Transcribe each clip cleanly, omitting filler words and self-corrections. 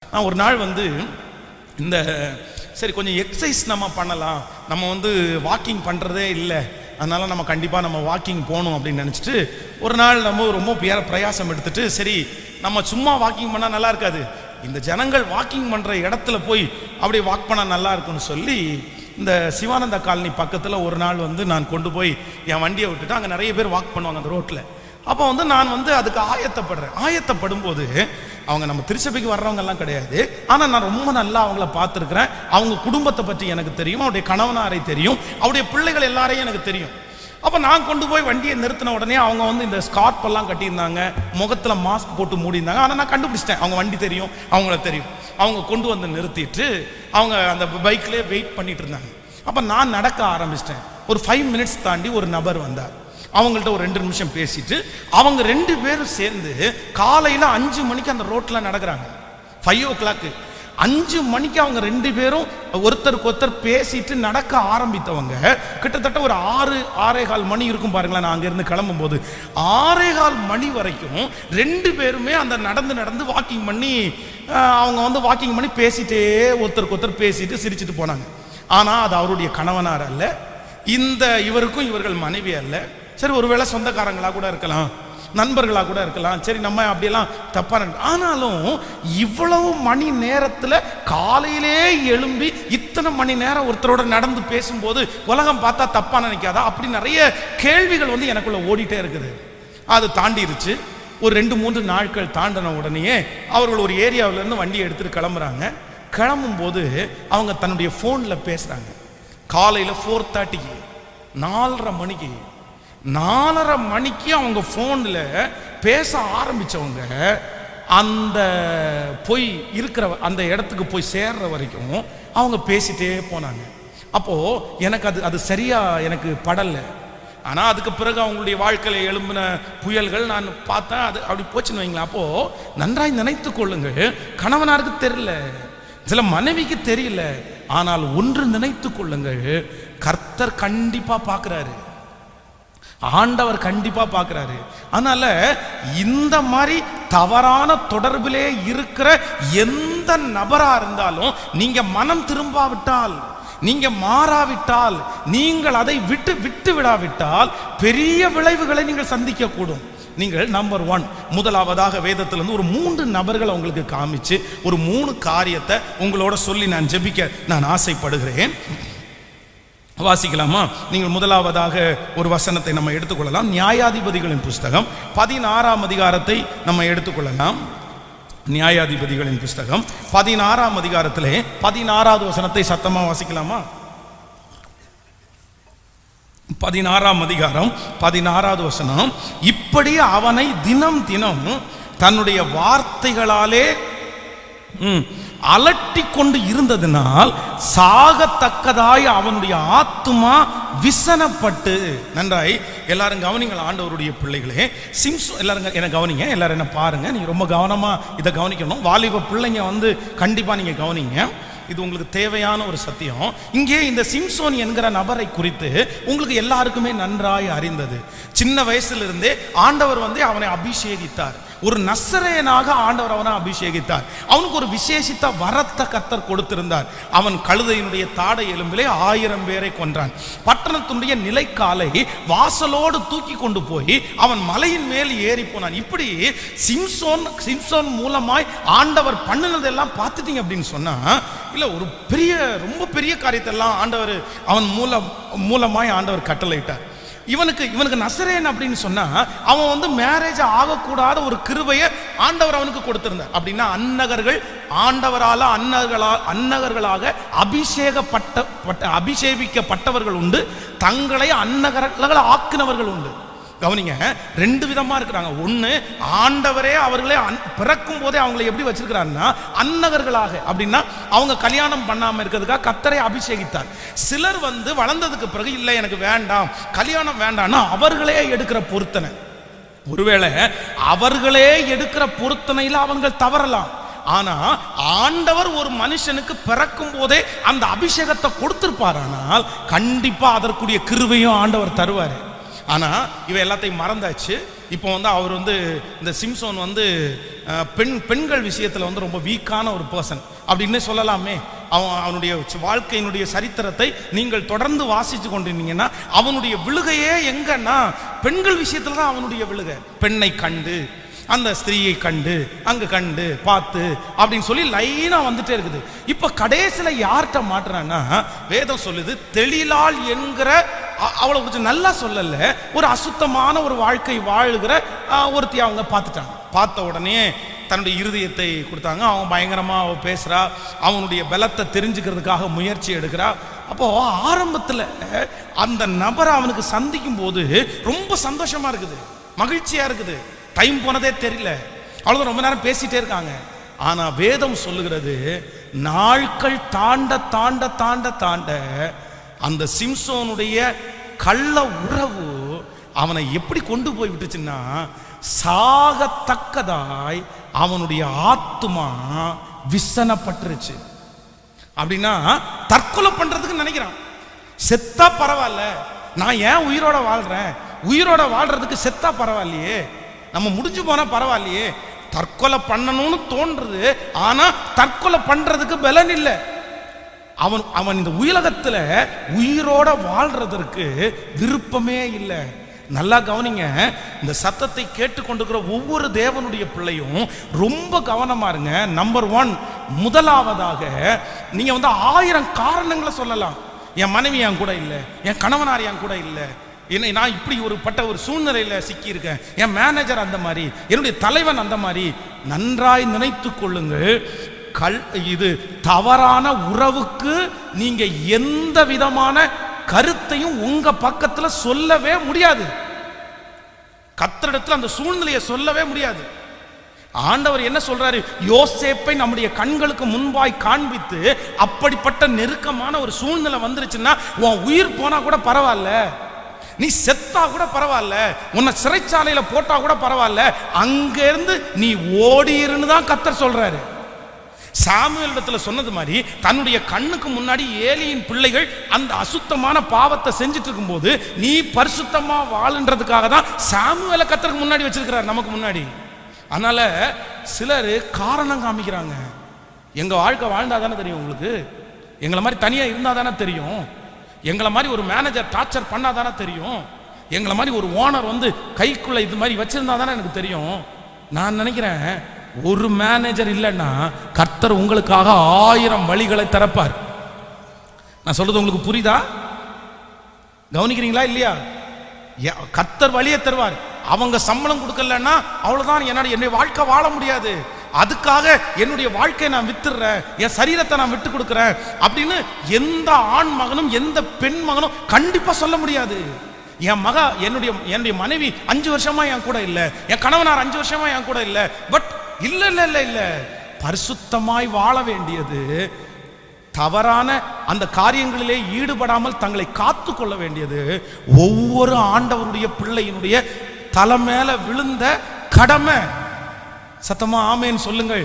நான் ஒரு நாள் வந்து இந்த சரி கொஞ்சம் எக்ஸசைஸ் நம்ம பண்ணலாம், நம்ம வந்து வாக்கிங் பண்ணுறதே இல்லை, அதனால் நம்ம கண்டிப்பாக நம்ம வாக்கிங் போகணும் அப்படின்னு நினச்சிட்டு ஒரு நாள் நம்ம ரொம்ப பிரயாசம் எடுத்துட்டு சரி நம்ம சும்மா வாக்கிங் பண்ணால் நல்லா இருக்காது, இந்த ஜனங்கள் வாக்கிங் பண்ணுற இடத்துல போய் அப்படியே வாக் பண்ணால் நல்லா இருக்குன்னு சொல்லி இந்த சிவானந்த காலனி பக்கத்தில் ஒரு நாள் வந்து நான் கொண்டு போய் என் வண்டியை விட்டுட்டு அங்கே நிறைய பேர் வாக் பண்ணுவாங்க அந்த ரோட்டில். அப்போ வந்து நான் வந்து அதுக்கு ஆயத்தப்படும் போது அவங்க நம்ம திருச்சபைக்கு வர்றவங்க எல்லாம் கிடையாது, ஆனால் நான் ரொம்ப நல்லா அவங்கள பார்த்துருக்குறேன். அவங்க குடும்பத்தை பற்றி எனக்கு தெரியும், அவருடைய கணவனாரை தெரியும், அவருடைய பிள்ளைகள் எல்லாரையும் எனக்கு தெரியும். அப்போ நான் கொண்டு போய் வண்டியை நிறுத்தின உடனே அவங்க வந்து இந்த ஸ்கார்ப் எல்லாம் கட்டியிருந்தாங்க, முகத்தில் மாஸ்க் போட்டு மூடியிருந்தாங்க. ஆனால் நான் கண்டுபிடிச்சிட்டேன் அவங்க வண்டி தெரியும், அவங்கள தெரியும். அவங்க கொண்டு வந்து நிறுத்திட்டு அவங்க அந்த பைக்லேயே வெயிட் பண்ணிட்டு இருந்தாங்க. அப்போ நான் நடக்க ஆரம்பிச்சிட்டேன். ஒரு 5 minutes தாண்டி ஒரு நபர் வந்தார். அவங்கள்ட்ட ஒரு 2 நிமிஷம் பேசிட்டு அவங்க 2 பேரும் சேர்ந்து காலையில் 5 மணிக்கு அந்த ரோட்டில் நடக்கிறாங்க. 5 o'clock 5 மணிக்கு அவங்க 2 பேரும் ஒருத்தருக்கு ஒருத்தர் பேசிட்டு நடக்க ஆரம்பித்தவங்க கிட்டத்தட்ட ஒரு 6-6:15 மணி இருக்கும் பாருங்களேன். நான் அங்கேருந்து கிளம்பும் போது 6:15 மணி வரைக்கும் 2 பேருமே அந்த நடந்து வாக்கிங் பண்ணி அவங்க வந்து வாக்கிங் பண்ணி பேசிட்டே ஒருத்தருக்கு ஒருத்தர் பேசிட்டு சிரிச்சுட்டு போனாங்க. ஆனால் அது அவருடைய கணவனார் அல்ல, இந்த இவருக்கும் இவர்கள் மனைவி அல்ல. சரி, ஒருவேளை சொந்தக்காரங்களாக கூட இருக்கலாம், நண்பர்களாக கூட இருக்கலாம், சரி நம்ம அப்படியெல்லாம் தப்பான. ஆனாலும் இவ்வளவு மணி நேரத்தில் காலையிலே எழும்பி இத்தனை மணி நேரம் ஒருத்தரோட நடந்து பேசும்போது உலகம் பார்த்தா தப்பா நினைக்காதா? அப்படி நிறைய கேள்விகள் வந்து எனக்குள்ள ஓடிட்டே இருக்குது. அது தாண்டிருச்சு. ஒரு 2-3 நாட்கள் தாண்டின உடனே அவர்கள் ஒரு ஏரியாவிலேருந்து வண்டியை எடுத்துட்டு கிளம்புறாங்க. கிளம்பும்போது அவங்க தன்னுடைய ஃபோனில் பேசுகிறாங்க. காலையில் 4:30 4:30 மணிக்கு அவங்க ஃபோனில் பேச ஆரம்பித்தவங்க அந்த போய் இருக்கிற அந்த இடத்துக்கு போய் சேர்ற வரைக்கும் அவங்க பேசிட்டே போனாங்க. அப்போது எனக்கு அது சரியாக எனக்கு படலை. ஆனால் அதுக்கு பிறகு அவங்களுடைய வாழ்க்கையில் எழும்பின புயல்கள் நான் பார்த்தேன். அது அப்படி போச்சுன்னு வைங்களேன். அப்போது நன்றாய் நினைத்து கொள்ளுங்கள், கணவனாருக்கு தெரியல, சில மனைவிக்கு தெரியல, ஆனால் ஒன்று நினைத்து கொள்ளுங்கள், கர்த்தர் கண்டிப்பா பார்க்கிறாரு, ஆண்டவர் கண்டிப்பா பார்க்கிறாரு. அதனால இந்த மாதிரி தவறான தொடர்பிலே இருக்கிற எந்த நபரா இருந்தாலும் நீங்க மனம் திரும்பாவிட்டால், நீங்க மாறாவிட்டால், நீங்கள் அதை விட்டு விடாவிட்டால் பெரிய விளைவுகளை நீங்கள் சந்திக்க கூடும். நீங்கள் நம்பர் 1 முதலாவதாக வேதத்திலிருந்து ஒரு 3 நபர்களை உங்களுக்கு காமிச்சு ஒரு 3 காரியத்தை உங்களோட சொல்லி நான் ஜெபிக்க நான் ஆசைப்படுகிறேன். வாசிக்கலாமா? நீங்கள் முதலாவதாக ஒரு வசனத்தை நம்ம எடுத்துக்கொள்ளலாம். நியாயாதிபதிகளின் புஸ்தகம் 16ஆம் அதிகாரத்தை நம்ம எடுத்துக்கொள்ளலாம். நியாயாதிபதிகளின் புஸ்தகம் 16ஆம் அதிகாரத்திலே 16வது வசனத்தை சத்தமா வாசிக்கலாமா? 16ஆம் அதிகாரம் 16வது வசனம். இப்படி அவனை தினம் தன்னுடைய வார்த்தைகளாலே அலட்டி கொண்டு இருந்ததினால் சாகத்தக்கதாய் அவனுடைய ஆத்துமா விசனப்பட்டு. நன்றாய் எல்லாரும் கவனிங்கள் ஆண்டவருடைய பிள்ளைகளே. எல்லாரும் என்ன கவனிங்க, எல்லாரும் என்ன பாருங்க, நீங்க ரொம்ப கவனமா இதை கவனிக்கணும். வாலிப பிள்ளைங்க வந்து கண்டிப்பா நீங்க கவனிங்க, இது உங்களுக்கு தேவையான ஒரு சத்தியம். இங்கே இந்த சிம்சோன் என்கிற நபரை குறித்து உங்களுக்கு எல்லாருக்குமே நன்றாய் அறிந்தது. சின்ன வயசிலிருந்தே ஆண்டவர் வந்து அவனை அபிஷேகித்தார். ஒரு நசரேயனாக ஆண்டவர் அவனை அபிஷேகித்தார். அவனுக்கு ஒரு விசேஷித்த வரத்தை கர்த்தர் கொடுத்திருந்தார். அவன் கழுதையினுடைய தாடை எலும்பிலே 1000 பேரை கொன்றான். பட்டணத்தினுடைய நிலைக்காலை வாசலோடு தூக்கி கொண்டு போய் அவன் மலையின் மேல் ஏறி போனான். இப்படி சிம்சோன் மூலமாய் ஆண்டவர் பண்ணினதெல்லாம் பார்த்துட்டீங்க அப்படின்னு சொன்னா, இல்ல ஒரு ரொம்ப பெரிய காரியத்தெல்லாம் ஆண்டவர் அவன் மூலமாய் ஆண்டவர் கட்டளையிட்டார். இவனுக்கு நசரேன் அப்படின்னு சொன்னா அவன் வந்து மேரேஜ் ஆகக்கூடாத ஒரு கிருபையை ஆண்டவர் அவனுக்கு கொடுத்திருந்தார். அப்படின்னா அன்னகர்களாக அபிஷேகிக்கப்பட்டவர்கள் உண்டு, தங்களை அன்னகர்களாக ஆக்கினவர்கள் உண்டு. கவனிங்க, 2 விதமா இருக்கிறாங்க. ஒண்ணு, ஆண்டவரே அவர்களே பிறக்கும் போதே அவங்களை எப்படி வச்சிருக்கிறாருன்னா அன்னகர்களாக, அப்படின்னா அவங்க கல்யாணம் பண்ணாம இருக்கிறதுக்காக கர்த்தரை அபிஷேகித்தார். சிலர் வந்து வளர்ந்ததுக்கு பிறகு இல்லை எனக்கு வேண்டாம், கல்யாணம் வேண்டாம்னா அவர்களே எடுக்கிற பொருத்தனை. ஒருவேளை அவர்களே எடுக்கிற பொருத்தனையில் அவங்கள் தவறலாம். ஆனா ஆண்டவர் ஒரு மனுஷனுக்கு பிறக்கும் போதே அந்த அபிஷேகத்தை கொடுத்திருப்பாரானால் கண்டிப்பா அதற்குரிய கிருபையும் ஆண்டவர் தருவாரு. ஆனா இவ எல்லாத்தையும் மறந்தாச்சு. இப்போ வந்து அவர் வந்து இந்த சிம்சோன் வந்து பெண்கள் விஷயத்தில் வந்து ரொம்ப வீக்கான ஒரு பர்சன் அப்படின்னு சொல்லலாமே. அவனுடைய வாழ்க்கையினுடைய சரித்திரத்தை நீங்கள் தொடர்ந்து வாசித்து கொண்டிருந்தீங்கன்னா அவனுடைய விழுகையே எங்கன்னா பெண்கள் விஷயத்துல தான் அவனுடைய விழுகை. பெண்ணை கண்டு, அந்த ஸ்திரீயை கண்டு, அங்க கண்டு பார்த்து அப்படின்னு சொல்லி லைனா வந்துட்டே இருக்குது. இப்ப கடைசியில யார்கிட்ட மாட்டுறான்னா, வேதம் சொல்லுது தெளிலால் என்கிற, அவளை கொஞ்சம் நல்லா சொல்லல, ஒரு அசுத்தமான ஒரு வாழ்க்கை வாழுகிற ஒருத்தி அவங்க பார்த்துட்டாங்க. பார்த்த உடனே தன்னுடைய இருதயத்தை கொடுத்தாங்க. அவன் பயங்கரமா பேசுறா, அவனுடைய பலத்தை தெரிஞ்சுக்கிறதுக்காக முயற்சி எடுக்கிறா. அப்போ ஆரம்பத்தில் அந்த நபரை அவனுக்கு சந்திக்கும் போது ரொம்ப சந்தோஷமா இருக்குது, மகிழ்ச்சியா இருக்குது, டைம் போனதே தெரியல, அவ்வளவுதான், ரொம்ப நேரம் பேசிட்டே இருக்காங்க. ஆனா வேதம் சொல்லுகிறது, நாட்கள் தாண்ட தாண்ட தாண்ட தாண்ட அந்த சிம்சோனுடைய கள்ள உறவு அவனை எப்படி கொண்டு போய் விட்டுச்சுன்னா, சாகத்தக்கதாய் அவனுடைய ஆத்துமா விசனப்பட்டுருச்சு. அப்படின்னா தற்கொலை பண்றதுக்கு நினைக்கிறான். செத்தா பரவாயில்ல, நான் ஏன் உயிரோட வாழ்றேன், உயிரோட வாழ்றதுக்கு செத்தா பரவாயில்லையே, நம்ம முடிஞ்சு போனா பரவாயில்லையே, தற்கொலை பண்ணணும்னு தோன்றுது. ஆனா தற்கொலை பண்றதுக்கு பலன் இல்லை. அவன் இந்த உலகத்துல உயிரோட வாழ்றதற்கு விருப்பமே இல்லை. நல்லா கவனிங்க, இந்த சத்தத்தை கேட்டுக்கொண்டிருக்கிற ஒவ்வொரு தேவனுடைய பிள்ளையும் ரொம்ப கவனமா இருங்க. நம்பர் 1, முதலாவதாக நீங்க வந்து 1000 காரணங்களை சொல்லலாம். என் மனைவி என் கூட இல்லை, என் கணவனார் என் கூட இல்லை, என்னை நான் இப்படி ஒரு சூழ்நிலையில சிக்கி இருக்கேன், என் மேனேஜர் அந்த மாதிரி, என்னுடைய தலைவன் அந்த மாதிரி. நன்றாய் நினைத்து கொள்ளுங்கள், இது தவறான உறவுக்கு நீங்க எந்த விதமான கருத்தையும் உங்க பக்கத்துல சொல்லவே முடியாது. கர்த்தரிடத்துல அந்த சூழ்நிலையை சொல்லவே முடியாது. ஆண்டவர் என்ன சொல்றாரு, யோசேப்பை நம்முடைய கண்களுக்கு முன்பாய் காண்பித்து, அப்படிப்பட்ட நெருக்கமான ஒரு சூழ்நிலை வந்துருச்சுன்னா உன் உயிர் போனா கூட பரவாயில்ல, நீ செத்தா கூட பரவாயில்ல, உன்னை சிறைச்சாலையில போட்டா கூட பரவாயில்ல, அங்க இருந்து நீ ஓடிருன்னு தான் கர்த்தர் சொல்றாரு. சாமுவேல் இடத்துல சொன்னது மாதிரி தன்னுடைய கண்ணுக்கு முன்னாடி ஏலியின் பிள்ளைகள் அந்த அசுத்தமான பாவத்தை செஞ்சுட்டு இருக்கும் போது நீ பரிசுத்தமா வாழுன்றதுக்காக தான் சாமுவேலை கர்த்தருக்கு முன்னாடி வச்சிருக்கிறார், நமக்கு முன்னாடி. அதனால சிலர் காரணம் காமிக்கிறாங்க. எங்க வாழ்க்கை வாழ்ந்தா தானே தெரியும் உங்களுக்கு, எங்களை மாதிரி தனியா இருந்தா தானே தெரியும், எங்களை மாதிரி ஒரு மேனேஜர் டார்ச்சர் பண்ணா தானே தெரியும், எங்களை மாதிரி ஒரு ஓனர் வந்து கைக்குள்ள இது மாதிரி வச்சிருந்தா தானே எனக்கு தெரியும். நான் நினைக்கிறேன், ஒரு மேனேஜர் இல்லைன்னா கர்த்தர் உங்களுக்காக 1000 வழிகளை திறப்பார். நான் சொல்றது உங்களுக்கு புரியுதா? கவனிக்கிறீங்களா இல்லையா? கர்த்தர் வழியை தருவார். அவங்க சம்பளம் கொடுக்கலன்னா அவ்வளவுதான், என்னுடைய வாழ்க்கை வாழ முடியாது, அதுக்காக என்னுடைய வாழ்க்கையை நான் வித்துடுறேன், என் சரீரத்தை நான் விட்டு கொடுக்குறேன் அப்படின்னு எந்த ஆண் மகனும் எந்த பெண் மகனும் கண்டிப்பா சொல்ல முடியாது. என் என்னுடைய மனைவி 5 வருஷமா என் கூட இல்லை, என் கணவனார் 5 வருஷமா என் கூட இல்லை, பட் இல்ல இல்ல இல்ல இல்ல, பரிசுத்தமாய் வாழ வேண்டியது, தவறான அந்த காரியங்களிலே ஈடுபடாமல் தங்களை காத்து கொள்ள வேண்டியது ஒவ்வொரு ஆண்டவருடைய பிள்ளையினுடைய தலை மேல விழுந்த கடமை. சத்தமா ஆமேன்னு சொல்லுங்கள்.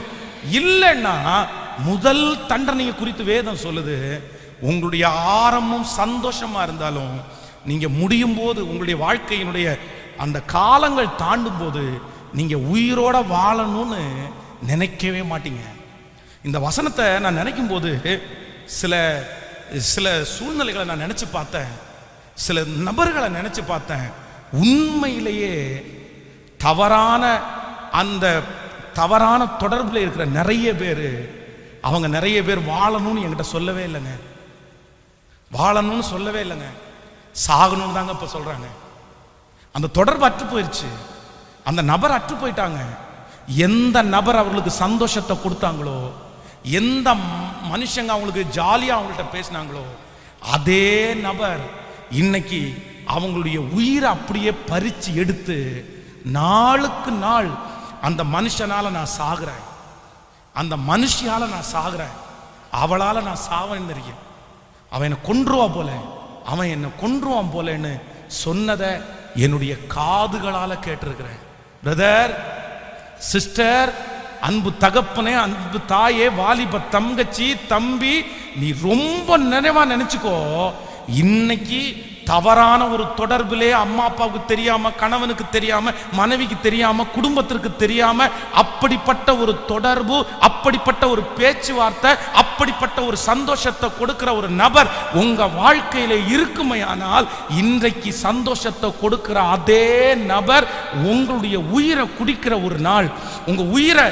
இல்லைன்னா முதல் தண்டனையை குறித்து வேதம் சொல்லுது, உங்களுடைய ஆரம்பம் சந்தோஷமா இருந்தாலும் நீங்க முடியும் போது, உங்களுடைய வாழ்க்கையினுடைய அந்த காலங்கள் தாண்டும் போது நீங்க உயிரோட வாழணும்னு நினைக்கவே மாட்டீங்க. இந்த வசனத்தை நான் நினைக்கும் போது சில சில சூழ்நிலைகளை நான் நினைச்சு பார்த்தேன், சில நபர்களை நினைச்சு பார்த்தேன். உண்மையிலேயே அந்த தவறான தொடர்பில் இருக்கிற நிறைய பேர் வாழணும்னு என்கிட்ட சொல்லவே இல்லைங்க, வாழணும்னு சொல்லவே இல்லைங்க, சாகணும்னு தாங்க இப்ப சொல்றாங்க. அந்த தொடர்பு அற்று போயிடுச்சு, அந்த நபர் அற்று போயிட்டாங்க. எந்த நபர் அவர்களுக்கு சந்தோஷத்தை கொடுத்தாங்களோ, எந்த மனுஷங்க அவங்களுக்கு ஜாலியா அவங்கள்ட்ட பேசினாங்களோ, அதே நபர் இன்னைக்கு அவங்களுடைய உயிரை அப்படியே பறிச்சு எடுத்து நாளுக்கு நாள் அந்த மனுஷனால நான் சாகுறேன், அந்த மனுஷியால நான் சாகுறேன், அவளால நான் சாவேன்னு தெரியும், அவன் என்னை கொன்றுவா போல, அவன் என்னை கொன்றுவான் போலன்னு சொன்னதை என்னுடைய காதுகளால கேட்டிருக்கிறேன். பிரதர், சிஸ்டர், அன்பு தகப்பனே, அன்பு தாயே, வாலிப தங்கச்சி, தம்பி, நீ ரொம்ப நினைவா நினைச்சுக்கோ, இன்னைக்கு தவறான ஒரு தொடர்பிலே அம்மா அப்பாவுக்கு தெரியாம, கணவனுக்கு தெரியாம, மனைவிக்கு தெரியாம, குடும்பத்திற்கு தெரியாம அப்படிப்பட்ட ஒரு தொடர்பு, அப்படிப்பட்ட ஒரு பேச்சுவார்த்தை, அப்படிப்பட்ட ஒரு சந்தோஷத்தை கொடுக்கிற ஒரு நபர் உங்க வாழ்க்கையில இருக்குமையானால், இன்றைக்கு சந்தோஷத்தை கொடுக்கிற அதே நபர் உங்களுடைய உயிரை குடிக்கிற ஒரு நாள், உங்க உயிரை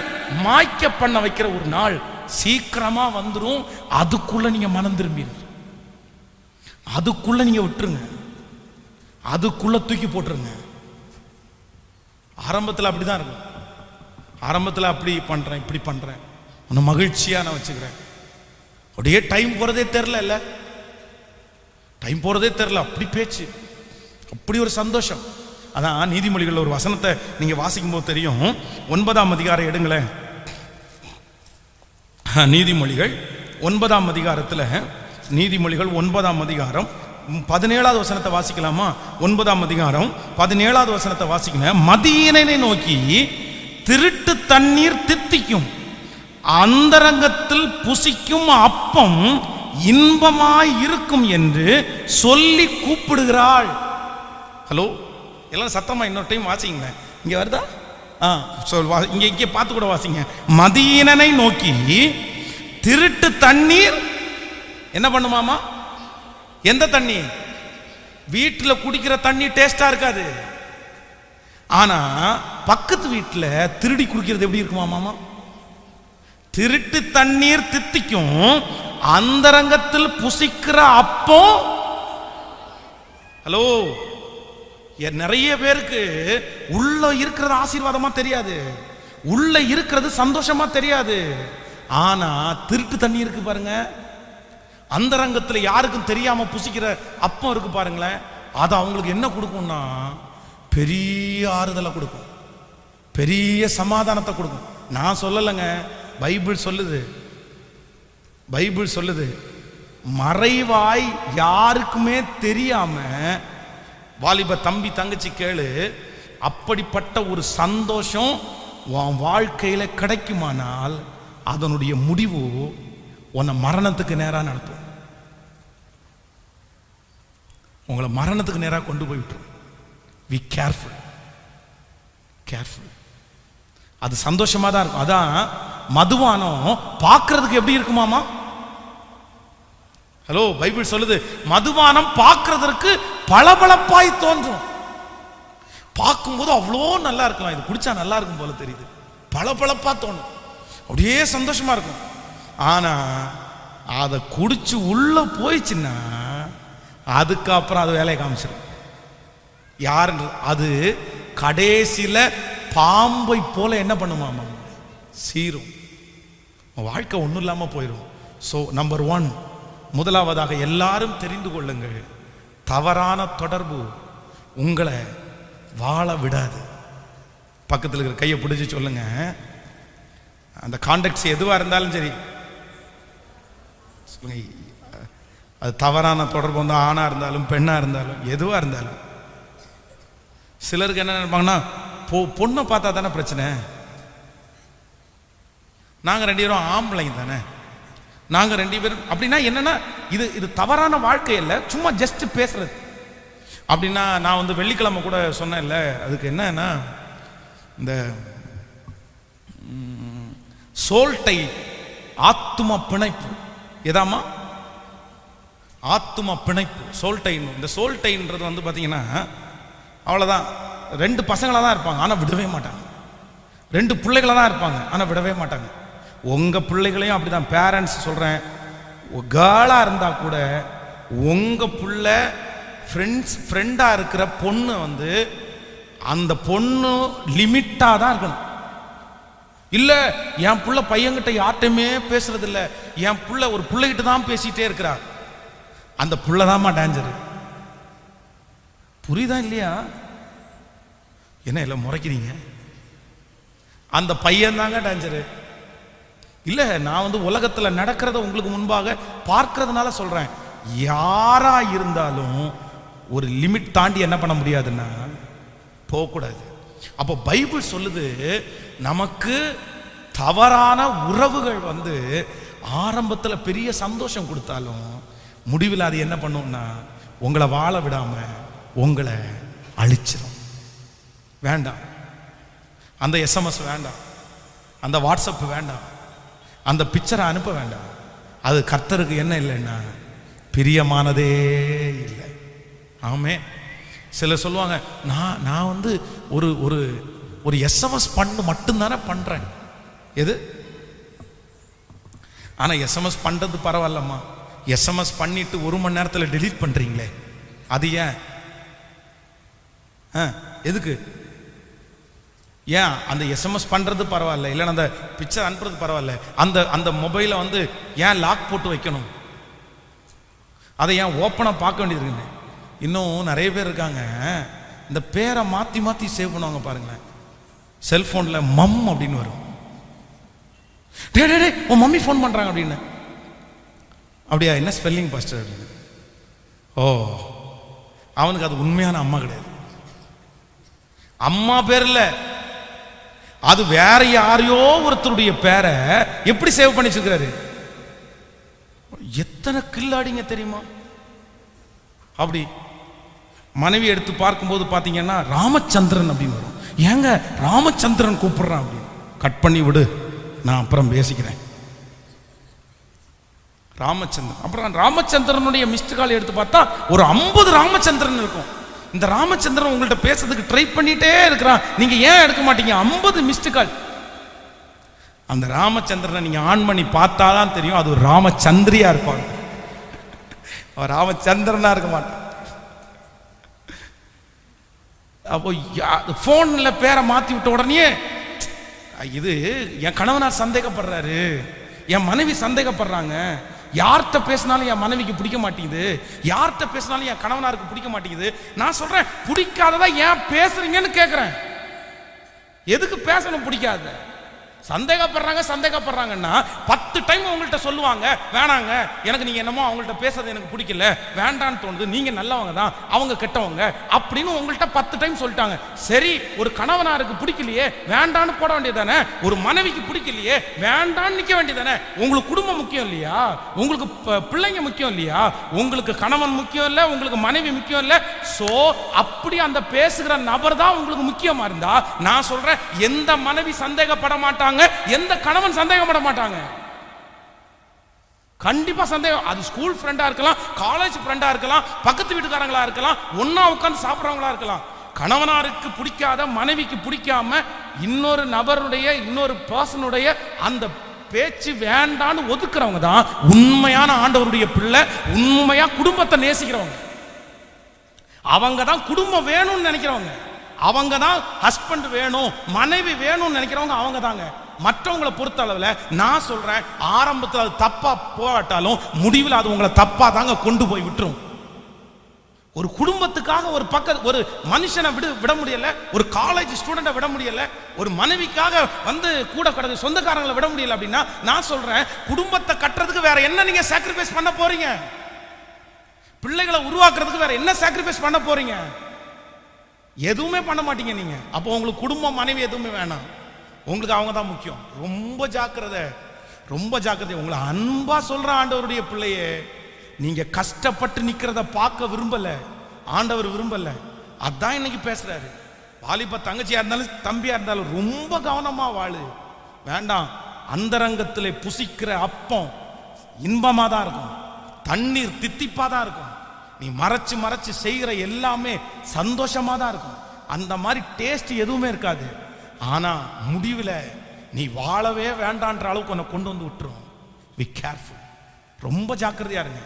மாய்க்க பண்ண வைக்கிற ஒரு நாள் சீக்கிரமா வந்துடும். அதுக்குள்ள நீங்க மனம் திரும்பிடுங்க, அதுக்குள்ள நீங்க விட்டுருங்க, அதுக்குள்ள தூக்கி போட்டுருங்க. ஆரம்பத்தில் அப்படிதான் இருக்கும். ஆரம்பத்தில் அப்படி பண்றேன், இப்படி பண்றேன், உன்னை மகிழ்ச்சியா நான் வச்சுக்கிறேன். அப்படியே டைம் போறதே தெரியல, டைம் போறதே தெரியல. அப்படி பேச்சு, அப்படி ஒரு சந்தோஷம். அதான் நீதிமொழிகள் ஒரு வசனத்தை நீங்க வாசிக்கும் போது தெரியும். 9ஆம் அதிகாரம் எடுங்களேன். நீதிமொழிகள் 9ஆம் அதிகாரத்தில், நீதிமொழிகள் 9ஆம் அதிகாரம் 17வது வசனத்தை வாசிக்கலாமா? 9ஆம் அதிகாரம் 17வது வசனத்தை வாசிக்கணும். மதியீனனை நோக்கி திருட்டு தண்ணீர் தித்திக்கும், அந்தரங்கத்தில் புசிக்கும் அப்பம் இன்பமாய் இருக்கும் என்று சொல்லி கூப்பிடுகிறாள். ஹலோ, எல்லாம் சத்தமா இன்னொரு டைம் வாசிங்க. இங்க வருதா? இங்கே பார்த்து கூட வாசிங்க. மதியீனனை நோக்கி திருட்டு தண்ணீர் என்ன பண்ணுமாமா? எந்த தண்ணி? வீட்டில் குடிக்கிற தண்ணி டேஸ்டா இருக்காது, ஆனா பக்கத்து வீட்டில் திருடி குடிக்கிறது எப்படி இருக்குமா மாமா? திருட்டு தண்ணீர் தித்திக்கும், அந்தரங்கத்தில் புசிக்கிற அப்பம். ஹலோ, நிறைய பேருக்கு உள்ள இருக்கிறது ஆசீர்வாதமா தெரியாது, உள்ள இருக்கிறது சந்தோஷமா தெரியாது. ஆனா திருட்டு தண்ணி இருக்கு பாருங்க, அந்தரங்கத்துல யாருக்கும் தெரியாம புசிக்கிற அப்பம் இருக்கு பாருங்களேன், அது அவங்களுக்கு என்ன கொடுக்கும்னா பெரிய ஆறுதலை கொடுக்கும், பெரிய சமாதானத்தை கொடுக்கும். நான் சொல்லலைங்க, பைபிள் சொல்லுது. பைபிள் சொல்லுது, மறைவாய் யாருக்குமே தெரியாம, வாலிப தம்பி தங்கச்சி கேளு, அப்படிப்பட்ட ஒரு சந்தோஷம் உன் வாழ்க்கையில கிடைக்குமானால் அதனுடைய முடிவு உன்னை மரணத்துக்கு நேராக நடத்தும், உங்களை மரணத்துக்கு நேராக கொண்டு போய் விட்டுரும். Be careful, careful. அது சந்தோஷமா தான் இருக்கும். அதான் மதுபானம் பார்க்கறதுக்கு எப்படி இருக்குமாமா? ஹலோ, பைபிள் சொல்லுது, மதுபானம் பார்க்கறதற்கு பளபளப்பாய் தோன்றும். பார்க்கும்போது அவ்வளோ நல்லா இருக்கலாம், இது குடிச்சா நல்லா இருக்கும் போல தெரியுது, பளபளப்பா தோணும், அப்படியே சந்தோஷமா இருக்கும். ஆனா அதை குடிச்சு உள்ள போயிடுச்சுன்னா அதுக்கப்புறம் அது வேலையை காமிச்சிடும். யாரு அது? கடைசியில பாம்பை போல என்ன பண்ணுமாமா? சீரும். வாழ்க்கை ஒன்றும் இல்லாம போயிடும். ஸோ நம்பர் 1, முதலாவதாக எல்லாரும் தெரிந்து கொள்ளுங்கள், தவறான தொடர்பு உங்களை வாழ விடாது. பக்கத்தில் இருக்கிற கையை பிடிச்சி சொல்லுங்க, அந்த கான்டெக்ட்ஸ் எதுவாக இருந்தாலும் சரி சொல்லுங்க, அது தவறான தொடர்பு வந்து ஆணாக இருந்தாலும் பெண்ணாக இருந்தாலும் எதுவாக இருந்தாலும். சிலருக்கு என்ன நினைப்பாங்கன்னா, பொண்ணை பார்த்தா தானே பிரச்சனை, நாங்கள் 2 பேரும் ஆம்பளைங்க தானே, நாங்கள் 2 பேரும் அப்படின்னா என்னன்னா, இது தவறான வாழ்க்கை இல்லை, சும்மா ஜஸ்ட் பேசுறது. அப்படின்னா நான் வந்து வெள்ளிக்கிழமை கூட சொன்னேன்ல, அதுக்கு என்னன்னா இந்த சோல்டை ஆத்தும பிணைப்பு. எதாமா? ஆத்தும பிணைப்பு, சோல்டைன். இந்த சோல்டைன்றது வந்து பார்த்தீங்கன்னா அவ்வளோதான், 2 பசங்களாக தான் இருப்பாங்க ஆனால் விடவே மாட்டாங்க, 2 பிள்ளைகளாக தான் இருப்பாங்க ஆனால் விடவே மாட்டாங்க. உங்கள் பிள்ளைகளையும் அப்படிதான், பேரண்ட்ஸ் சொல்கிறேன், கேர்ளாக இருந்தால் கூட உங்கள் பிள்ளை ஃப்ரெண்டாக இருக்கிற பொண்ணு வந்து அந்த பொண்ணு லிமிட்டாக தான் இருக்கணும். இல்லை என் பிள்ளை பையன்கிட்ட யார்கிட்டையுமே பேசுறது இல்லை, என் பிள்ளை ஒரு பிள்ளைகிட்ட தான் பேசிகிட்டே இருக்கிறா, அந்த பிள்ளை தான்மா டேஞ்சரு. புரியுதா இல்லையா? என்ன எல்லாம் முறைக்கிறீங்க? அந்த பையன் தாங்க டேஞ்சரு. இல்லை, நான் வந்து உலகத்தில் நடக்கிறத உங்களுக்கு முன்பாக பார்க்கறதுனால சொல்கிறேன், யாரா இருந்தாலும் ஒரு லிமிட் தாண்டி என்ன பண்ண முடியாதுன்னா போகக்கூடாது. அப்போ பைபிள் சொல்லுது, நமக்கு தவறான உறவுகள் வந்து ஆரம்பத்தில் பெரிய சந்தோஷம் கொடுத்தாலும் முடிவில் அது என்ன பண்ணும்னா உங்களை வாழ விடாம உங்களை அழிச்சிடும். வேண்டாம், அந்த எஸ்எம்எஸ் வேண்டாம், அந்த வாட்ஸ்அப் வேண்டாம், அந்த பிக்சரை அனுப்ப வேண்டாம். அது கர்த்தருக்கு என்ன இல்லைன்னா பிரியமானதே இல்லை. ஆமே. சிலர் சொல்லுவாங்க, நான் வந்து ஒரு ஒரு ஒரு எஸ்எம்எஸ் பண்ணு மட்டும்தானே பண்றேன். எது? ஆனா எஸ்எம்எஸ் பண்றது பரவாயில்லம்மா, எஸ்எம்எஸ் பண்ணிட்டு 1 மணி நேரத்தில் டெலீட் பண்றீங்களே, அது ஏன்? எதுக்கு? ஏன் அந்த எஸ்எம்எஸ் பண்றது பரவாயில்ல, இல்லைன்னா அந்த பிக்சர் அனுப்புறது பரவாயில்ல, அந்த அந்த மொபைலை வந்து ஏன் லாக் போட்டு வைக்கணும்? அதை ஏன் ஓப்பனாக பார்க்க வேண்டியது இருக்குங்க? இன்னும் நிறைய பேர் இருக்காங்க, இந்த பேரை மாற்றி மாற்றி சேவ் பண்ணுவாங்க பாருங்களேன். செல்ஃபோனில் மம் அப்படின்னு வரும். டே டே டே உன் மம்மி ஃபோன் பண்ணுறாங்க அப்படின்னு. அப்படியா? என்ன ஸ்பெல்லிங் பாஸ்டர் அப்படின்னு. ஓ, அவனுக்கு அது உண்மையான அம்மா கிடையாது. அம்மா பேர் இல்லை, அது வேற யாரையோ ஒருத்தருடைய பேரை எப்படி சேவ் பண்ணி வச்சிருக்கிறாரு. எத்தனை கில்லாடிங்க தெரியுமா? அப்படி மனைவி எடுத்து பார்க்கும்போது பார்த்தீங்கன்னா ராமச்சந்திரன் அப்படின்னு வரும். ஏங்க ராமச்சந்திரன் கூப்பிடுறான் அப்படின்னு. கட் பண்ணி விடு, நான் அப்புறம் பேசிக்கிறேன். ராமச்சந்திரன். அப்புறம் ராமச்சந்திரனுடைய மிஸ்டு கால் எடுத்து பார்த்தா ஒரு 50 ராமச்சந்திரன் இருக்கும். இந்த ராமச்சந்திரன் உங்கள்கிட்ட பேசுறதுக்கு ட்ரை பண்ணிட்டே இருக்கிறான், நீங்க ஏன் எடுக்க மாட்டீங்க? 50 மிஸ்டு கால். அந்த ராமச்சந்திரனை நீங்க ஆன் பண்ணி பார்த்தாதான் தெரியும் அது ஒரு ராமச்சந்திரியா இருப்பாங்க, ராமச்சந்திரனா இருக்க மாட்டான். அப்போ போன்ல பேரை மாத்தி விட்ட உடனே இது என் கணவனார் சந்தேகப்படுறாரு, என் மனைவி சந்தேகப்படுறாங்க, யார்கிட்ட பேசினாலும் என் மனைவிக்கு பிடிக்க மாட்டேங்குது, யார்கிட்ட பேசினாலும் என் கணவனாருக்கு பிடிக்க மாட்டேங்குது. நான் சொல்றேன், பிடிக்காததா ஏன் பேசுறீங்கன்னு கேட்கிறேன். எதுக்கு பேசணும்? பிடிக்காத சந்தேகப்படுறாங்கன்னா 10 டைம் உங்கள்கிட்ட சொல்லுவாங்க, வேணாங்க எனக்கு நீங்க என்னமோ அவங்கள்ட்ட பேசுறது எனக்கு பிடிக்கல, வேண்டான்னு தோணுது, நீங்க நல்லவங்க தான் அவங்க கெட்டவங்க அப்படின்னு உங்கள்கிட்ட 10 டைம் சொல்லிட்டாங்க. சரி, ஒரு கணவனாருக்கு பிடிக்கலையே வேண்டான்னு போட வேண்டியதானே, ஒரு மனைவிக்கு பிடிக்கலையே வேண்டான்னு நிக்க வேண்டியதானே. உங்களுக்கு குடும்பம் முக்கியம் இல்லையா? உங்களுக்கு பிள்ளைங்க முக்கியம் இல்லையா? உங்களுக்கு கணவன் முக்கியம் இல்லை, உங்களுக்கு மனைவி முக்கியம் இல்லை. சோ அப்படி அந்த பேசுகிற நபர் தான் உங்களுக்கு முக்கியமா இருந்தா, நான் சொல்றேன், எந்த மனைவி சந்தேகப்பட மாட்டாங்க, எந்த கணவன் சந்தேகப்பட மாட்டாங்க. கண்டிப்பா சந்தேகம். அது ஸ்கூல் ஃப்ரெண்டா இருக்கலாம், காலேஜ் ஃப்ரெண்டா இருக்கலாம், பக்கத்து வீட்டுக்காரங்களா இருக்கலாம், ஒன்னா உட்கார்ந்து சாப்பிடுறவங்களா இருக்கலாம். கணவனாருக்கு பிடிக்காத, மனைவிக்கு பிடிக்காம இன்னொரு நபருடைய, இன்னொரு பர்சனுடைய அந்த பேச்சு வேண்டான்னு ஒதுக்குறவங்க தான் உண்மையான ஆண்டவருடைய பிள்ளை, உண்மையா குடும்பத்தை நேசிக்கிறவங்க. அவங்க தான் குடும்பம் வேணும்னு நினைக்கிறவங்க, அவங்க தான் ஹஸ்பண்ட் வேணும், மனைவி வேணும்னு நினைக்கிறவங்க அவங்க தாங்க. மற்றவங்களை பொறுத்த அளவில் நான் சொல்றேன், ஆரம்பத்தில் அது தப்பா போட்டாலும் முடிவில் அது உங்களை தப்பா தாங்க கொண்டு போய் விட்டுரும். ஒரு குடும்பத்துக்காக ஒரு மனுஷனை விட முடியல, ஒரு காலேஜ் ஸ்டூடெண்ட்டை விட முடியல, ஒரு மனைவிக்காக வந்து கூட கடந்த சொந்தக்காரங்களை விட முடியல அப்படின்னா, நான் சொல்றேன், குடும்பத்தை கட்டுறதுக்கு வேற என்ன நீங்க சாக்ரிஃபைஸ் பண்ண போறீங்க? பிள்ளைகளை உருவாக்குறதுக்கு வேற என்ன சாக்ரிஃபைஸ் பண்ண போறீங்க? எதுவுமே பண்ண மாட்டீங்க நீங்க. அப்போ உங்களுக்கு குடும்பம், மனைவி எதுவுமே வேணாம், உங்களுக்கு அவங்க தான் முக்கியம். ரொம்ப ஜாக்கிரதை, ரொம்ப ஜாக்கிரதை. உங்களை அன்பா சொல்ற ஆண்டவருடைய பிள்ளையே, நீங்க கஷ்டப்பட்டு நிக்கிறத பார்க்க விரும்பல, ஆண்டவர் விரும்பல. அதான் இன்னைக்கு பேசுறாரு. வாலிப தங்கச்சியா இருந்தாலும் தம்பியா இருந்தாலும் ரொம்ப கவனமா வாழு. வேண்டாம், அந்தரங்கத்திலே புசிக்கிற அப்பம் இன்பமா தான் இருக்கும், தண்ணீர் தித்திப்பா தான் இருக்கும், நீ மறைச்சு மறைச்சு செய்கிற எல்லாமே சந்தோஷமா தான் இருக்கும். அந்த மாதிரி டேஸ்ட் எதுவுமே இருக்காது. ஆனா முடிவில் நீ வாழவே வேண்டான்ற அளவுக்கு உன்னை கொண்டு வந்து விட்டுரும். பி கேர்ஃபுல், ரொம்ப ஜாக்கிரதையா இருங்க.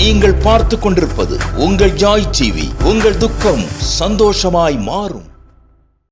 நீங்கள் பார்த்து கொண்டிருப்பது உங்கள் ஜாய் டிவி. உங்கள் துக்கம் சந்தோஷமாய் மாறும்.